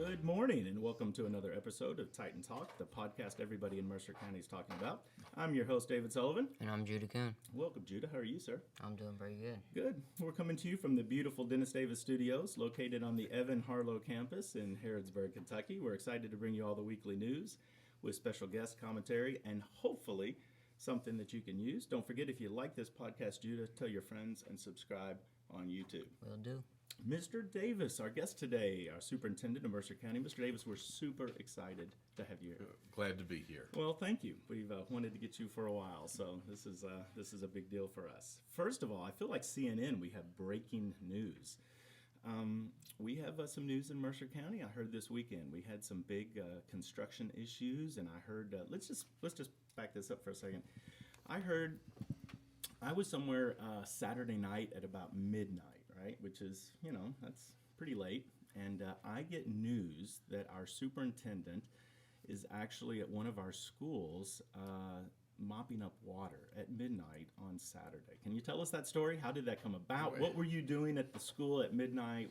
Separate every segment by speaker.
Speaker 1: Good morning and welcome to another episode of Titan Talk, the podcast everybody in Mercer County is talking about. I'm your host, David Sullivan.
Speaker 2: And I'm Judah Kuhn.
Speaker 1: Welcome, Judah. How are you, sir?
Speaker 2: I'm doing very good.
Speaker 1: Good. We're coming to you from the beautiful Dennis Davis Studios, located on the Evan Harlow campus in Harrodsburg, Kentucky. We're excited to bring you all the weekly news with special guest commentary and hopefully something that you can use. Don't forget, if you like this podcast, Judah, tell your friends and subscribe on YouTube.
Speaker 2: Will do.
Speaker 1: Mr. Davis, our guest today, our superintendent of Mercer County. Mr. Davis, we're super excited to have you here.
Speaker 3: Glad to be here.
Speaker 1: Well, thank you. We've wanted to get you for a while, so this is a big deal for us. First of all, I feel like CNN, we have breaking news. We have some news in Mercer County. I heard this weekend we had some big construction issues, and I heard let's just back this up for a second. I was somewhere Saturday night at about midnight, right? Which is, that's pretty late. And I get news that our superintendent is actually at one of our schools mopping up water at midnight on Saturday. Can you tell us that story? How did that come about? What were you doing at the school at midnight?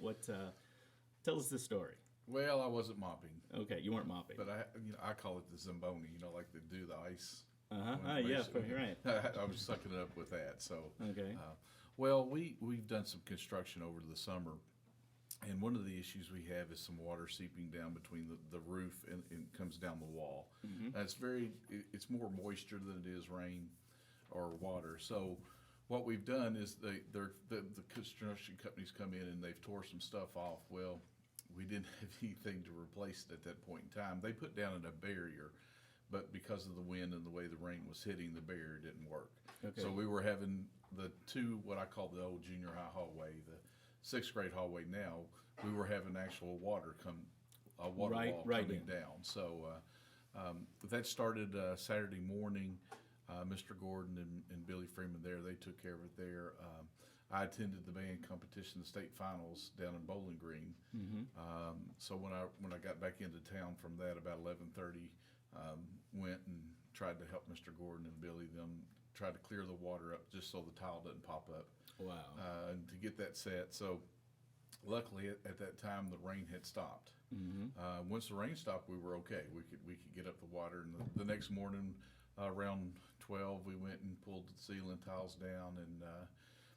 Speaker 1: Tell us this story.
Speaker 3: Well, I wasn't mopping.
Speaker 1: Okay, you weren't mopping.
Speaker 3: But I call it the Zamboni, like they do the ice.
Speaker 1: Yeah, right.
Speaker 3: I was sucking it up with that. So,
Speaker 1: okay.
Speaker 3: Well, we've done some construction over the summer, and one of the issues we have is some water seeping down between the roof and comes down the wall. Mm-hmm. It's more moisture than it is rain or water. So what we've done is the construction companies come in and they've tore some stuff off. Well, we didn't have anything to replace it at that point in time. They put down a barrier, but because of the wind and the way the rain was hitting, the barrier didn't work. Okay. So we were having the two, what I call the old junior high hallway, the sixth grade hallway now, we were having actual water wall coming down. So that started Saturday morning. Mr. Gordon and Billy Freeman there, they took care of it there. I attended the band competition, the state finals down in Bowling Green. Mm-hmm. So when I got back into town from that about 11:30, went and tried to help Mr. Gordon and Billy try to clear the water up just so the tile doesn't pop up.
Speaker 1: Wow.
Speaker 3: And to get that set. So luckily at that time the rain had stopped. Mm-hmm. Once the rain stopped, we were okay. We could get up the water. And the next morning around 12, we went and pulled the ceiling tiles down. And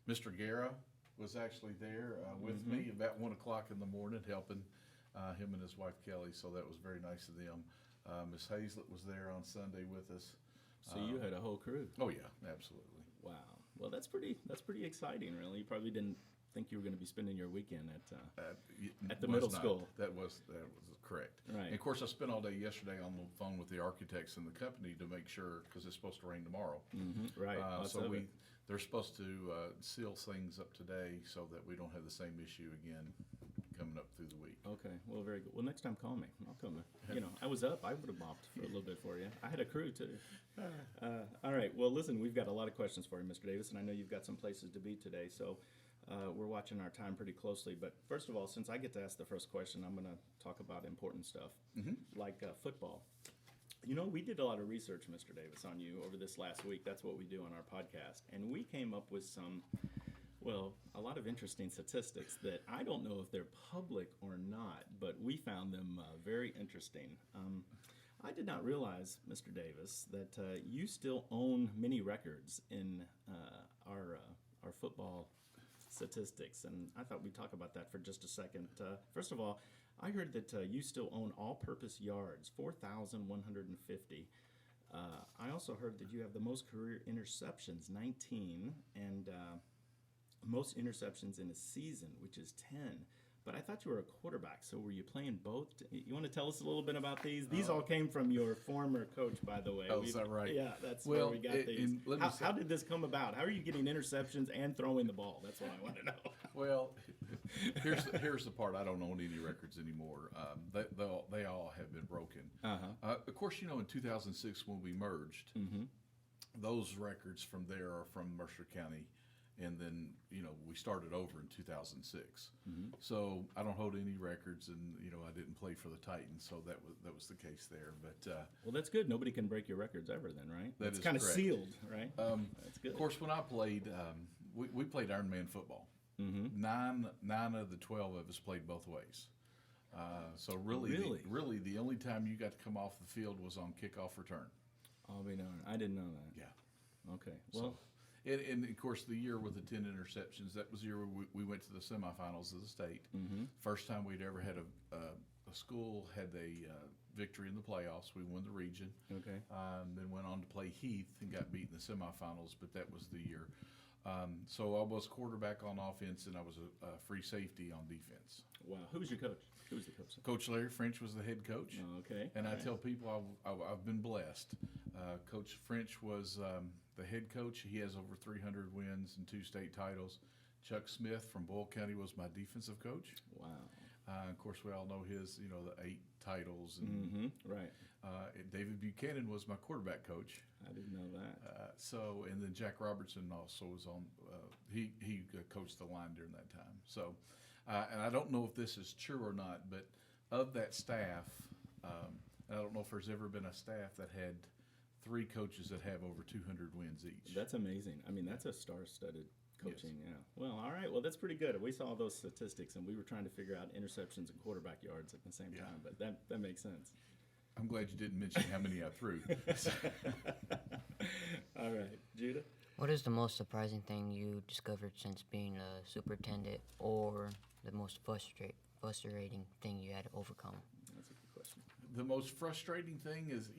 Speaker 3: Mr. Guerra was actually there with me about 1 o'clock in the morning helping him and his wife Kelly. So that was very nice of them. Miss Hazlett was there on Sunday with us.
Speaker 1: So you had a whole crew.
Speaker 3: Oh yeah, absolutely.
Speaker 1: Wow. Well, that's pretty exciting, really. You probably didn't think you were going to be spending your weekend at the middle school.
Speaker 3: That was correct.
Speaker 1: Right.
Speaker 3: And of course, I spent all day yesterday on the phone with the architects and the company to make sure, because it's supposed to rain tomorrow.
Speaker 1: Mm-hmm. Right.
Speaker 3: So they're supposed to seal things up today so that we don't have the same issue again coming up through the week.
Speaker 1: Okay. Well, very good. Well, next time call me. I'll come. I was up. I would have mopped for a little bit for you. I had a crew too. All right. Well, listen, we've got a lot of questions for you, Mr. Davis, and I know you've got some places to be today, so we're watching our time pretty closely. But first of all, since I get to ask the first question, I'm going to talk about important stuff, like football. We did a lot of research, Mr. Davis, on you over this last week. That's what we do on our podcast. And we came up with a lot of interesting statistics that I don't know if they're public or not, but we found them very interesting. I did not realize, Mr. Davis, that you still own many records in our football statistics, and I thought we'd talk about that for just a second. First of all, I heard that you still own all-purpose yards, 4,150. I also heard that you have the most career interceptions, 19, and most interceptions in a season, which is 10. But I thought you were a quarterback, so were you playing both? You want to tell us a little bit about these? These all came from your former coach, by the way.
Speaker 3: Oh, is that right?
Speaker 1: Yeah, that's where we got these. How did this come about? How are you getting interceptions and throwing the ball? That's what I want to know.
Speaker 3: Well, here's the part. I don't own any records anymore. They all have been broken. Uh-huh. Of course, in 2006 when we merged, those records from there are from Mercer County. And then, we started over in 2006. Mm-hmm. So I don't hold any records, and I didn't play for the Titans, so that was the case there. But
Speaker 1: well, that's good. Nobody can break your records ever, then, right?
Speaker 3: That's
Speaker 1: kind of sealed, right? That's good.
Speaker 3: Of course, when I played, we played Ironman football. Mm-hmm. Nine of the 12 of us played both ways. So really,
Speaker 1: Really?
Speaker 3: the only time you got to come off the field was on kickoff return.
Speaker 1: I'll be darned. I didn't know that.
Speaker 3: Yeah.
Speaker 1: Okay. Well,
Speaker 3: And of course, the year with the 10 interceptions, that was the year we went to the semifinals of the state. First time we'd ever had a school had a victory in the playoffs. We won the region.
Speaker 1: okay.
Speaker 3: Then went on to play Heath and got beat in the semifinals, but that was the year. So I was quarterback on offense, and I was a free safety on defense.
Speaker 1: Wow. Who was your coach? Who was the coach?
Speaker 3: Coach Larry French was the head coach.
Speaker 1: Oh, okay.
Speaker 3: And
Speaker 1: All
Speaker 3: I
Speaker 1: right.
Speaker 3: tell people I've been blessed. Coach French was the head coach. He has over 300 wins and 2 state titles. Chuck Smith from Boyle County was my defensive coach.
Speaker 1: Wow.
Speaker 3: Of course, we all know his, the 8 titles. And
Speaker 1: Right.
Speaker 3: David Buchanan was my quarterback coach.
Speaker 1: I didn't know that.
Speaker 3: And then Jack Robertson also was on. He coached the line during that time. So, and I don't know if this is true or not, but of that staff, I don't know if there's ever been a staff that had 3 coaches that have over 200 wins each.
Speaker 1: That's amazing. I mean, that's a star-studded coaching. Yeah. Well, all right. Well, that's pretty good. We saw those statistics, and we were trying to figure out interceptions and quarterback yards at the same time. But that makes sense.
Speaker 3: I'm glad you didn't mention how many I threw.
Speaker 1: All right, Judah.
Speaker 2: What is the most surprising thing you discovered since being a superintendent, or the most frustrating thing you had to overcome?
Speaker 1: That's a good question.
Speaker 3: The most frustrating thing is,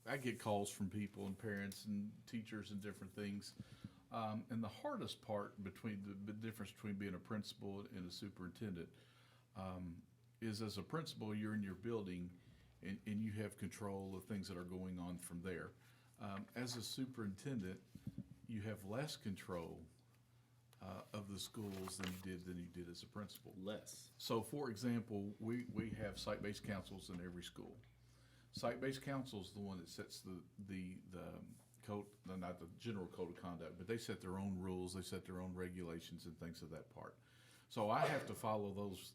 Speaker 3: I get calls from people and parents and teachers and different things. And the hardest part between the difference between being a principal and a superintendent is, as a principal, you're in your building and you have control of things that are going on from there. As a superintendent, you have less control of the schools than you did as a principal.
Speaker 1: Less.
Speaker 3: So, for example, we have site-based councils in every school. Site-based council is the one that sets the code, not the general code of conduct, but they set their own rules, they set their own regulations and things of that part. So I have to follow those,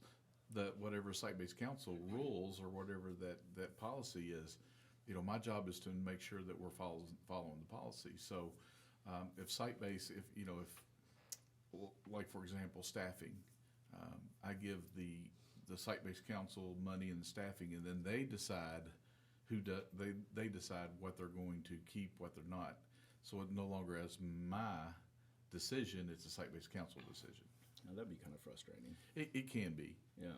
Speaker 3: whatever site-based council rules or whatever that policy is. My job is to make sure that we're following the policy. So if site-based, like for example, staffing, I give the site-based council money and staffing, and then they decide they decide what they're going to keep, what they're not. So it no longer is my decision; it's a site-based council decision.
Speaker 1: Now, that'd be kind of frustrating.
Speaker 3: It can be.
Speaker 1: Yeah.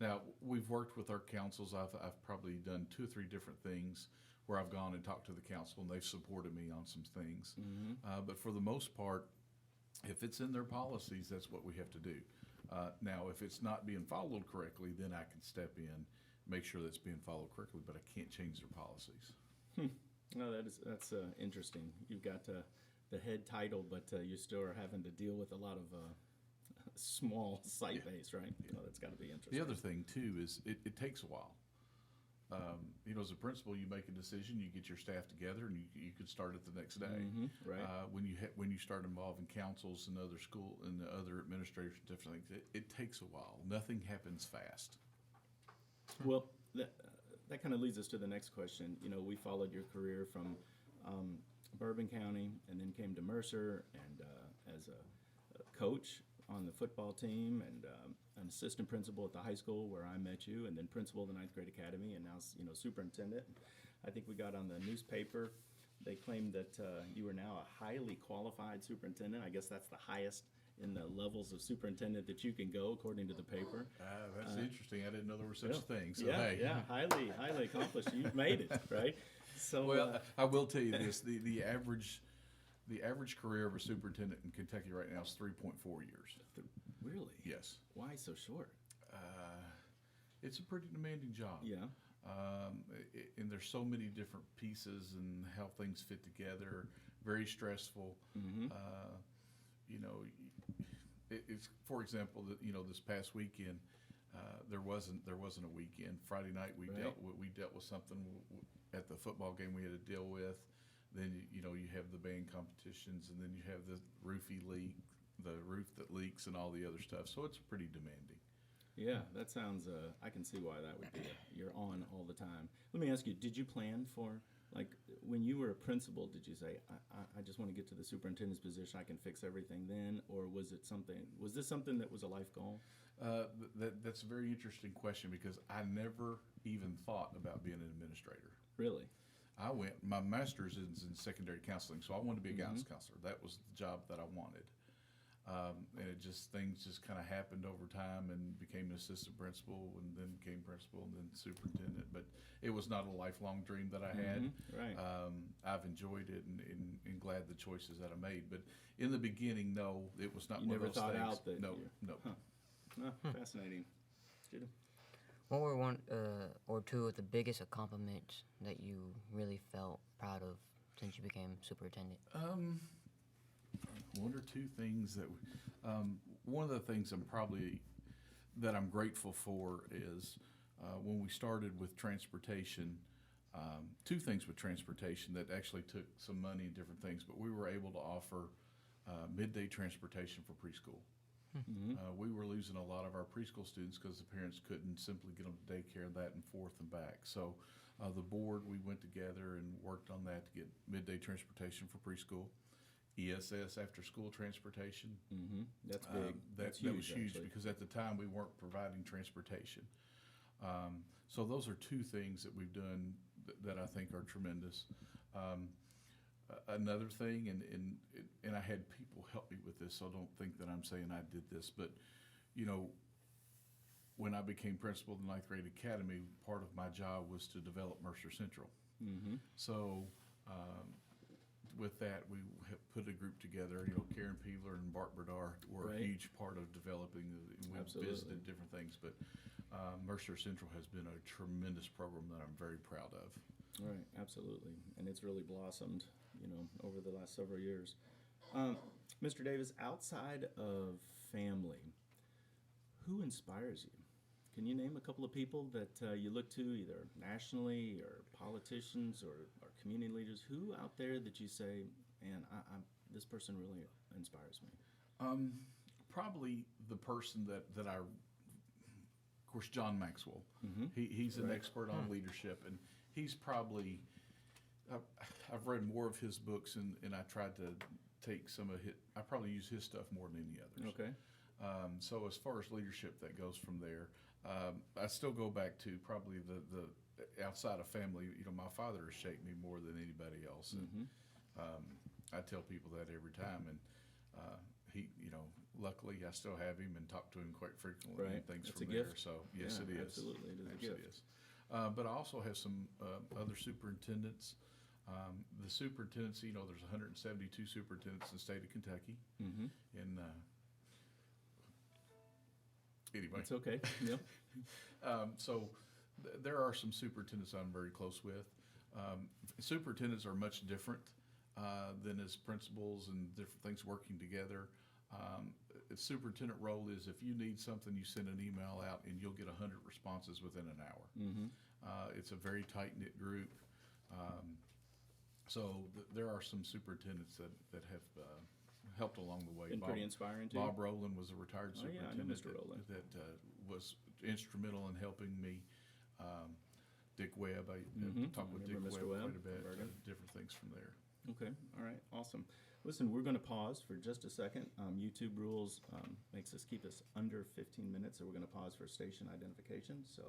Speaker 3: Now, we've worked with our councils. I've probably done 2 or 3 different things where I've gone and talked to the council, and they've supported me on some things. But for the most part, if it's in their policies, that's what we have to do. Now, if it's not being followed correctly, then I can step in, make sure that's being followed correctly, but I can't change their policies.
Speaker 1: No, that's interesting. You've got the head title, but you still are having to deal with a lot of small site base, right? That's got to be interesting.
Speaker 3: The other thing too is it takes a while. As a principal, you make a decision, you get your staff together, and you can start it the next day.
Speaker 1: Right.
Speaker 3: When you start involving councils and other school and the other administrators, different things, it takes a while. Nothing happens fast.
Speaker 1: Well, that kind of leads us to the next question. We followed your career from Bourbon County and then came to Mercer and as a coach on the football team and an assistant principal at the high school where I met you, and then principal of the 9th grade academy, and now superintendent. I think we got on the newspaper. They claimed that you are now a highly qualified superintendent. I guess that's the highest in the levels of superintendent that you can go, according to the paper.
Speaker 3: That's interesting. I didn't know there were such things. So,
Speaker 1: yeah,
Speaker 3: hey.
Speaker 1: yeah, highly accomplished. You've made it, right? So,
Speaker 3: Well, I will tell you this: the average career of a superintendent in Kentucky right now is 3.4 years.
Speaker 1: really?
Speaker 3: Yes,
Speaker 1: Why so short?
Speaker 3: it's a pretty demanding job.
Speaker 1: Yeah.
Speaker 3: And there's so many different pieces and how things fit together. Very stressful. It's for example that this past weekend there wasn't a weekend. Friday night we dealt with something at the football game we had to deal with. Then you have the band competitions, and then you have the roof that leaks, and all the other stuff. So it's pretty demanding.
Speaker 1: Yeah, that sounds. I can see why that would be. You're on all the time. Let me ask you: did you plan for Like when you were a principal, did you say, I just want to get to the superintendent's position, I can fix everything then? Or was this something that was a life goal?
Speaker 3: That's a very interesting question because I never even thought about being an administrator.
Speaker 1: Really?
Speaker 3: My master's is in secondary counseling, so I wanted to be a guidance counselor. That was the job that I wanted. And things just kind of happened over time and became an assistant principal and then became principal and then superintendent. But it was not a lifelong dream that I had.
Speaker 1: Right.
Speaker 3: I've enjoyed it and glad the choices that I made. But in the beginning, no, it was not
Speaker 1: You
Speaker 3: one
Speaker 1: never
Speaker 3: of those
Speaker 1: thought
Speaker 3: things.
Speaker 1: out that
Speaker 3: No,
Speaker 1: you-
Speaker 3: no.
Speaker 1: Fascinating. Judah?
Speaker 2: What were one or two of the biggest accomplishments that you really felt proud of since you became superintendent?
Speaker 3: One or two things one of the things I'm grateful for is when we started with transportation. Two things with transportation that actually took some money and different things, but we were able to offer midday transportation for preschool. We were losing a lot of our preschool students because the parents couldn't simply get them to daycare that and forth and back. So the board, we went together and worked on that to get midday transportation for preschool. ESS after school transportation.
Speaker 1: That's big.
Speaker 3: That was huge
Speaker 1: actually.
Speaker 3: because at the time we weren't providing transportation. So those are two things that we've done that I think are tremendous. Another thing, and I had people help me with this, so don't think that I'm saying I did this, but when I became principal of the 9th grade academy, part of my job was to develop Mercer Central. So with that, we have put a group together. Karen Peeler and Bart Berdar were a
Speaker 1: Right.
Speaker 3: huge part of developing. We
Speaker 1: Absolutely.
Speaker 3: visited different things, but Mercer Central has been a tremendous program that I'm very proud of.
Speaker 1: Right, absolutely. And it's really blossomed, over the last several years. Mr. Davis, outside of family, who inspires you? Can you name a couple of people that you look to, either nationally or politicians or community leaders? Who out there that you say, man, this person really inspires me?
Speaker 3: Probably the person that I, of course, John Maxwell. He's an
Speaker 1: Right.
Speaker 3: expert on leadership, and he's probably, I've read more of his books, and I tried to take some of his, I probably use his stuff more than any others.
Speaker 1: Okay.
Speaker 3: So as far as leadership that goes from there, I still go back to probably the outside of family. My father has shaped me more than anybody else. And I tell people that every time. And he, luckily I still have him and talk to him quite frequently
Speaker 1: Right.
Speaker 3: and things
Speaker 1: That's
Speaker 3: from
Speaker 1: a
Speaker 3: there.
Speaker 1: gift.
Speaker 3: So yes,
Speaker 1: Yeah,
Speaker 3: it is.
Speaker 1: absolutely. It is a
Speaker 3: Absolutely
Speaker 1: gift.
Speaker 3: is. But I also have some other superintendents. The superintendency, there's 172 superintendents in the state of Kentucky. And anyway.
Speaker 1: It's okay. Yep.
Speaker 3: So there are some superintendents I'm very close with. Superintendents are much different than as principals and different things working together. A superintendent role is if you need something, you send an email out and you'll get 100 responses within an hour. It's a very tight-knit group. So there are some superintendents that have helped along the way.
Speaker 1: Been pretty inspiring, too.
Speaker 3: Bob Rowland was a retired
Speaker 1: Oh, yeah, I know
Speaker 3: superintendent
Speaker 1: Mr. Rowland.
Speaker 3: that was instrumental in helping me. Dick Webb, I talked with Dick
Speaker 1: Remember
Speaker 3: Webb
Speaker 1: Mr. Webb?
Speaker 3: quite a bit,
Speaker 1: Very good.
Speaker 3: different things from there.
Speaker 1: Okay. All right. Awesome. Listen, we're going to pause for just a second. YouTube rules keep us under 15 minutes, so we're going to pause for station identification. So.